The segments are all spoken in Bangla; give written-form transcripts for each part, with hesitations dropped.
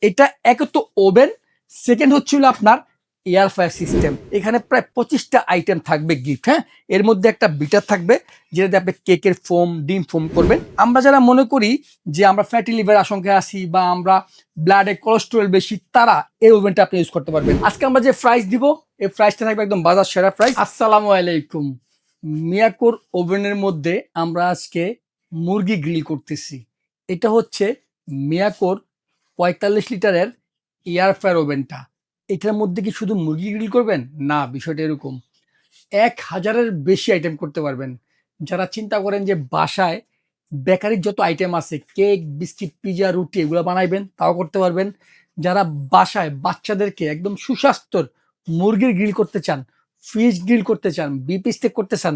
এটা এক তো ওভেন, সেকেন্ড হচ্ছিল আপনার এয়ার ফ্রায়ার সিস্টেম। এখানে প্রায় 25টা আইটেম থাকবে গিফট। হ্যাঁ, এর মধ্যে একটা বিটার থাকবে যেটাতে আপনি কেকের ফোম, ডিম ফোম করবেন। আমরা যারা মনে করি যে আমরা ফ্যাটি লিভার আশঙ্কায় আছি বা আমরা ব্লাডে কোলেস্টেরল বেশি, তারা এই ওভেনটা আপনি ইউজ করতে পারবেন। আজকে আমরা যে প্রাইস দিব, এই প্রাইসটা থাকবে একদম বাজার সেরা প্রাইস। আসসালামু আলাইকুম। মিয়াকোর ওভেনের মধ্যে আমরা আজকে মুরগি গ্রিল করতেছি। এটা হচ্ছে মিয়াকোর 45 লিটারের এয়ার ফ্রায়ার ওভেনটা। এটার মধ্যে কি শুধু মুরগি গ্রিল করবেন? না, বিষয়টা এরকম। 1000-এর বেশি আইটেম করতে পারবেন। যারা চিন্তা করেন যে বাসায় বেকারির যত আইটেম আছে, কেক, বিস্কিট, পিজা, রুটি এগুলো বানাইবেন, তাও করতে পারবেন। যারা বাসায় বাচ্চাদেরকে একদম সুস্বাস্থ্যর মুরগির গ্রিল করতে চান, ফিশ গ্রিল করতে চান, বিপ স্টেক করতে চান,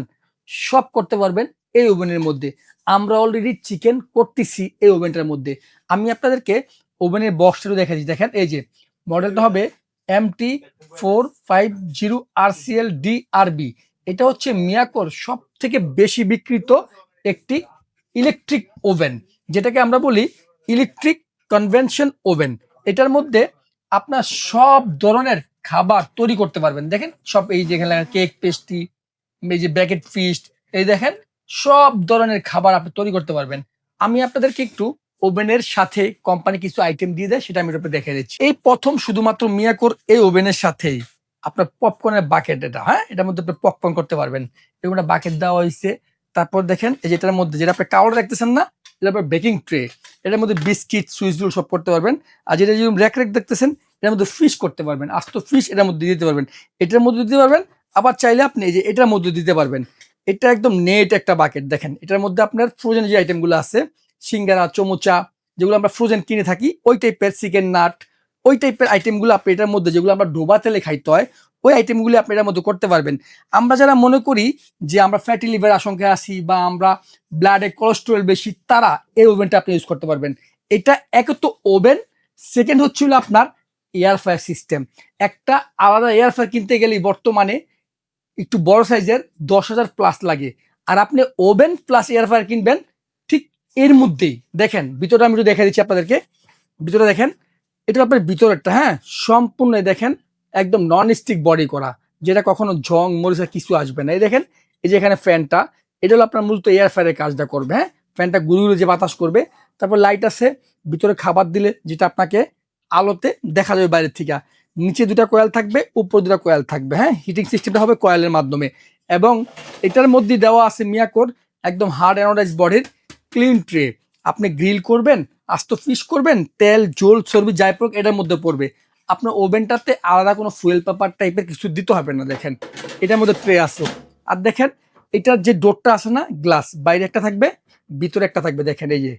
সব করতে পারবেন এই ওভেনের মধ্যে। আমরা অলরেডি চিকেন করতেছি এই ওভেনটার মধ্যে। আমি আপনাদেরকে ওভেনের বক্সটাও দেখাচ্ছি। দেখেন, এই যে মডেলটা হবে MT450RCL-DRB। এটা হচ্ছে মিয়াকোর সব থেকে বেশি বিক্রিত একটি ইলেকট্রিক ওভেন, যেটাকে আমরা বলি ইলেকট্রিক কনভেনশন ওভেন। এটার মধ্যে আপনার সব ধরনের খাবার তৈরি করতে পারবেন। দেখেন সব, এই যেখানে কেক, পেস্ট্রি, এই যে ব্যাকেট ফিস্ট, এই দেখেন সব ধরনের খাবার আপনি তৈরি করতে পারবেন। আমি আপনাদেরকে একটু ওভেনের সাথে কোম্পানি কিছু আইটেম দিয়ে দেয়, সেটা আমি আপনাকে দেখে দিচ্ছি। এই প্রথম শুধুমাত্র মিয়াকোর এই ওভেনের সাথেই আপনার পপকর্নের বাকেট, এটা হ্যাঁ, এটার মধ্যে আপনি পপকর্ন করতে পারবেন। এরকম একটা বাকেট দেওয়া হয়েছে। তারপর দেখেন এই যেটার মধ্যে, যেটা আপনি কাউন্টার দেখতেছেন না, এটা আপনার বেকিং ট্রে। এটার মধ্যে বিস্কিট, সুইচ রোল সব করতে পারবেন। আর যেটা যেরকম র্যাক র্যাক দেখতেছেন, এটার মধ্যে ফিশ করতে পারবেন, আস্ত ফিশ এটার মধ্যে দিতে পারবেন, এটার মধ্যে দিতে পারবেন। আবার চাইলে আপনি এই যে এটার মধ্যে দিতে পারবেন। এটা একদম নেট একটা বাকেট। দেখেন এটার মধ্যে আপনার ফ্রোজেন যে আইটেমগুলো আছে, সিঙ্গারা, চমুচা, যেগুলো আমরা ফ্রোজেন কিনে থাকি, ওই টাইপের চিকেন নাট, ওই টাইপের আইটেমগুলো আপনি এটার মধ্যে, যেগুলো আমরা ডোবা তেলে খাইতে হয়, ওই আইটেমগুলো আপনি এটার মধ্যে করতে পারবেন। আমরা যারা মনে করি যে আমরা ফ্যাটি লিভার আশঙ্কায় আছি বা আমরা ব্লাডে কোলেস্টেরল বেশি, তারা এই ওভেনটা আপনি ইউজ করতে পারবেন। এটা এক তো ওভেন, সেকেন্ড হচ্ছিল আপনার এয়ার ফ্রায়ার সিস্টেম। একটা আলাদা এয়ার ফ্রায়ার কিনতে গেলেই বর্তমানে একটু বড় সাইজের 10,000 প্লাস লাগে। আর আপনি ওভেন প্লাস এয়ার ফ্রায়ার কিনবেন ঠিক এর মধ্যেই। দেখেন ভিতরে আমি একটু দেখা দিচ্ছি আপনাদেরকে। ভিতরে দেখেন, এটা আপনার ভিতরেরটা, হ্যাঁ, সম্পূর্ণ দেখেন একদম নন স্টিক বডি করা, যেটা কখনো জং মরিচা কিছু আসবে না। এই দেখেন, এই যে এখানে ফ্যানটা, এটা হলো আপনার মূলত এয়ার ফ্রায়ারের কাজটা করবে। হ্যাঁ, ফ্যানটা ঘুরে ঘুরে যে বাতাস করবে। তারপর লাইট আছে ভিতরে খাবার দিলে, যেটা আপনাকে আলোতে দেখা যাবে বাইরের থেকে। নিচে দুটা কয়েল থাকবে, উপর দুটা কয়েল থাকবে। হ্যাঁ, হিটিং সিস্টেমটা হবে কয়েলের মাধ্যমে। এবং এটার মধ্যে দেওয়া আছে মিয়াকোর একদম হার্ড অ্যানোডাইজ বডির ক্লিন ট্রে। আপনি গ্রিল করবেন, আস্ত ফিশ করবেন, তেল, জল, চর্বি যাই পড়ুক এটার মধ্যে পড়বে। আপনার ওভেনটাতে আলাদা কোনো ফুয়েল পেপার টাইপের কিছু দিতে হবে না। দেখেন এটার মধ্যে ট্রে আছে। আর দেখেন এটার যে ডোরটা আছে না, গ্লাস, বাইরে একটা থাকবে, ভিতরে একটা থাকবে। দেখেন এই যে,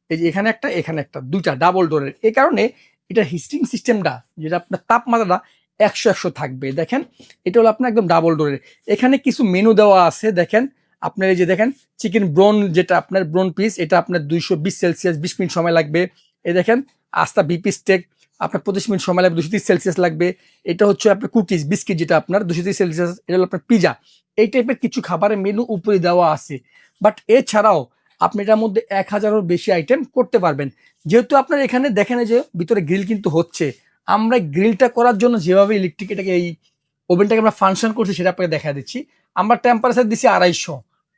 এই যে এখানে একটা, এখানে একটা, দুইটা ডাবল ডোরের। এই কারণে এটা হিটিং সিস্টেমটা, যেটা আপনার তাপমাত্রাটা 100 থাকবে। দেখেন এটা হলো আপনার একদম ডাবল ডোরের। এখানে কিছু মেনু দেওয়া আছে। দেখেন আপনার এই যে দেখেন চিকেন ব্রোন, যেটা আপনার ব্রোন পিস, এটা আপনার 220 সেলসিয়াস 20 মিনিট সময় লাগবে। এই দেখেন আস্তা বিপি স্টেক, আপনার 25 মিনিট সময় লাগবে, 230 সেলসিয়াস লাগবে। এটা হচ্ছে আপনার কুকিজ বিস্কিট, যেটা আপনার 230 সেলসিয়াস। এটা হলো আপনার পিজা। এই টাইপের কিছু খাবারের মেনু উপরে দেওয়া আছে। বাট এছাড়াও আপনি এটার মধ্যে 1000-এরও বেশি আইটেম করতে পারবেন। যেহেতু আপনার এখানে দেখেন যে ভিতরে গ্রিল কিন্তু হচ্ছে, আমরা গ্রিলটা করার জন্য যেভাবে ইলেকট্রিক এটাকে, এই ওভেনটাকে আমরা ফাংশন করছি, সেটা আপনাকে দেখা দিচ্ছি। আমরা টেম্পারেচার দিচ্ছি 250।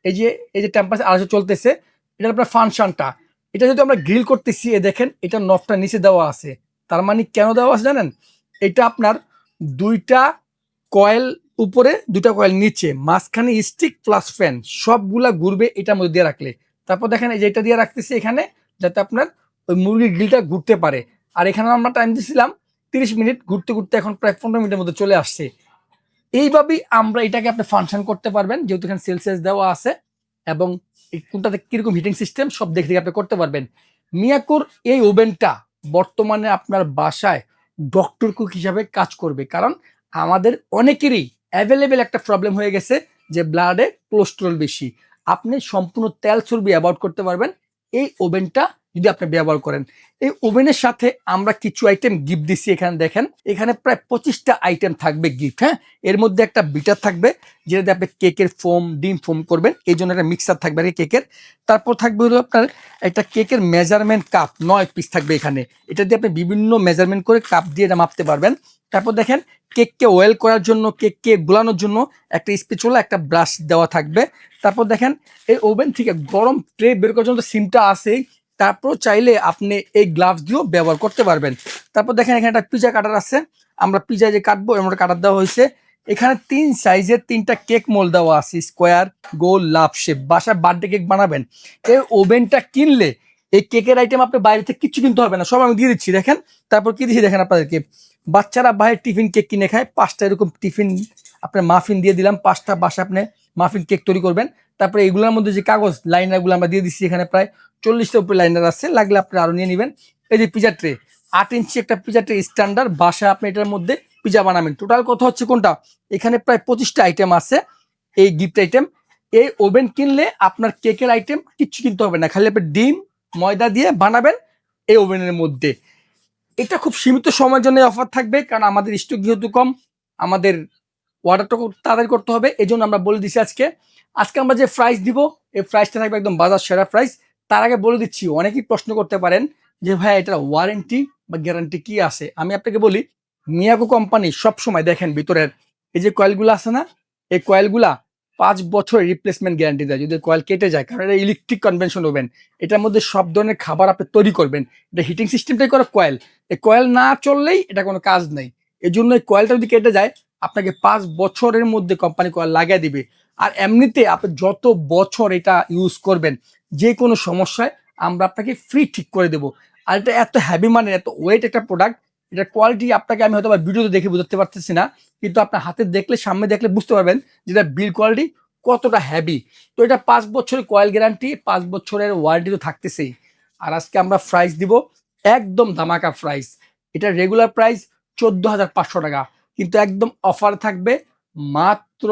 এই যে, এই যে টেম্পারেচার 250 চলতেছে, এটা আপনার ফাংশনটা। এটা যদি আমরা গ্রিল করতেছি, এ দেখেন এটা নবটা নিচে দেওয়া আছে। তার মানে কেন দেওয়া আছে জানেন? এটা আপনার দুইটা কয়েল উপরে, দুটা কয়েল নিচে, মাঝখানে স্টিক প্লাস ফ্যান, সবগুলা ঘুরবে এটার মধ্যে দিয়ে রাখলে। তারপর দেখেন এই যে এটা দিয়ে রাখতেছি এখানে, যাতে আপনার ওই মুরগির গ্রিলটা ঘুরতে পারে। আর এখানে আমরা টাইম দিয়েছিলাম 30 মিনিট, ঘুরতে ঘুরতে এখন প্রায় 15 মিনিটের মধ্যে চলে আসছে। এইভাবেই আমরা এটাকে আপনি ফাংশন করতে পারবেন, যেহেতু এখানে সেলসিয়াস দেওয়া আছে এবং কোনটাতে কিরকম হিটিং সিস্টেম সব দেখে দেখে আপনি করতে পারবেন। মিয়াকোর এই ওভেনটা বর্তমানে আপনার বাসায় ডক্টর কুক হিসাবে কাজ করবে। কারণ আমাদের অনেকেরই অ্যাভেলেবেল একটা প্রবলেম হয়ে গেছে যে ব্লাডে কোলেস্টেরল বেশি। আপনি সম্পূর্ণ তেল চর্বি অ্যাভয়েড করতে পারবেন এই ওভেনটা যদি আপনি ব্যবহার করেন। এই ওভেনের সাথে আমরা কিছু আইটেম গিফট দিচ্ছি। এখানে দেখেন, এখানে প্রায় 25টা আইটেম থাকবে গিফট। হ্যাঁ, এর মধ্যে একটা বিটার থাকবে যেটা দিয়ে আপনি কেকের ফোম, ডিম ফোম করবেন, এই জন্য একটা মিক্সার থাকবে আর কেকের। তারপর থাকবে হলো আপনার একটা কেকের মেজারমেন্ট কাপ, 9 পিস থাকবে এখানে। এটা দিয়ে আপনি বিভিন্ন মেজারমেন্ট করে কাপ দিয়ে এটা মাপতে পারবেন। তারপর দেখেন, কেককে ওয়েল করার জন্য, কেককে গোলানোর জন্য একটা স্প্যাচুলা, একটা ব্রাশ দেওয়া থাকবে। তারপর দেখেন, এই ওভেন থেকে গরম ট্রে বের করার জন্য সিমটা আছেই। তারপর চাইলে আপনি এই গ্লাভস দিয়েও ব্যবহার করতে পারবেন। তারপর দেখেন, এখানে একটা পিজা কাটার আছে, আমরা পিজা যে কাটবো এর মধ্যে কাটার দেওয়া হয়েছে। এখানে 3 সাইজের 3টা কেক মোল্ড দেওয়া আছে, স্কোয়ার, গোল, লাভ শেপ। বাসায় বার্থডে কেক বানাবেন, এই ওভেনটা কিনলে এই কেকের আইটেম আপনি বাইরে থেকে কিছু কিনতে হবে না, সব আমি দিয়ে দিচ্ছি। দেখেন, তারপর কি দিচ্ছি দেখেন আপনাদেরকে। বাচ্চারা বাইরে টিফিন কেক কিনে খায়, 5টা এরকম টিফিন আপনার মাফিন দিয়ে দিলাম, 5টা বাসা আপনি মাফিন কেক তৈরি করবেন। তারপরে এইগুলোর মধ্যে যে কাগজ লাইনারগুলো আমরা দিয়ে দিচ্ছি, এখানে প্রায় 40টা উপরে লাইনার আছে, লাগলে আপনি আরো নিয়ে নেবেন। এই যে পিজা ট্রে, 8 ইঞ্চি একটা পিজা ট্রে স্ট্যান্ডার্ড, বাসা আপনি এটার মধ্যে পিজা বানাবেন। টোটাল কথা হচ্ছে কোনটা, এখানে প্রায় 25টা আইটেম আছে এই গিফট আইটেম। এই ওভেন কিনলে আপনার কেকের আইটেম কিচ্ছু কিনতে হবে না, খালি আপনি ডিম ময়দা দিয়ে বানাবেন এই ওভেনের মধ্যে। এটা খুব সীমিত সময়ের জন্য অফার থাকবে, কারণ আমাদের স্টক যেহেতু কম, আমাদের অর্ডারটা তাড়াতাড়ি করতে হবে, এই জন্য আমরা বলে দিচ্ছি আজকে। আজকে আমরা যে প্রাইস দিব, এই প্রাইসটা থাকবে একদম বাজার সেরা প্রাইস। তার আগে বলে দিচ্ছি, অনেকেই প্রশ্ন করতে পারেন যে ভাই এটার ওয়ারেন্টি বা গ্যারান্টি কি আছে। আমি আপনাকে বলি, মিয়াকো কোম্পানি সবসময় দেখেন ভিতরের এই যে কয়েলগুলো আছে না, এই কয়েলগুলা 5 বছরের রিপ্লেসমেন্ট গ্যারান্টি দেয় যদি কয়েল কেটে যায়, কারণ এটা ইলেকট্রিক কনভেনশন ওভেন। এটার মধ্যে সব ধরনের খাবার আপনি তৈরি করবেন। এটা হিটিং সিস্টেমটাই করে কয়েল, এই কয়েল না চললেই এটা কোনো কাজ নেই। এই জন্য এই কয়েলটা যদি কেটে যায়, আপনাকে 5 বছরের মধ্যে কোম্পানি কয়েল লাগিয়ে দিবে। আর এমনিতে আপনি যত বছর এটা ইউজ করবেন, যে কোনো সমস্যায় আমরা আপনাকে ফ্রি ঠিক করে দেবো। আর এটা এত হ্যাভি, মানে এত ওয়েট একটা প্রোডাক্ট, এটার কোয়ালিটি আপনাকে আমি হয়তো ভিডিওতে দেখে বুঝতে পারতেছি না, কিন্তু আপনার হাতে দেখলে, সামনে দেখলে বুঝতে পারবেন যেটা বিল কোয়ালিটি কতটা হ্যাভি। তো এটা 5 বছরের কয়েল গ্যারান্টি, 5 বছরের ওয়ারেন্টি তো থাকতেছেই। আর আজকে আমরা প্রাইস দিব একদম ধামাকা প্রাইস। এটা রেগুলার প্রাইস 14,500 টাকা, কিন্তু একদম অফার থাকবে মাত্র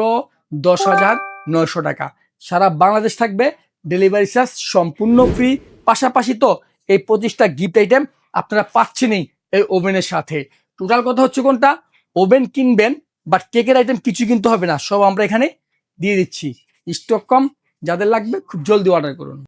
10,900 টাকা। সারা বাংলাদেশ থাকবে ডেলিভারি চার্জ সম্পূর্ণ ফ্রি। পাশাপাশি তো এই 25টা গিফট আইটেম আপনারা পাচ্ছেনই এই ওভেনের সাথে। টোটাল কথা হচ্ছে কোনটা, ওভেন কিনবেন বাট কেকের আইটেম কিছু কিনতে হবে না, সব আমরা এখানে দিয়ে দিচ্ছি। স্টক কম, যাদের লাগবে খুব জলদি অর্ডার করুন।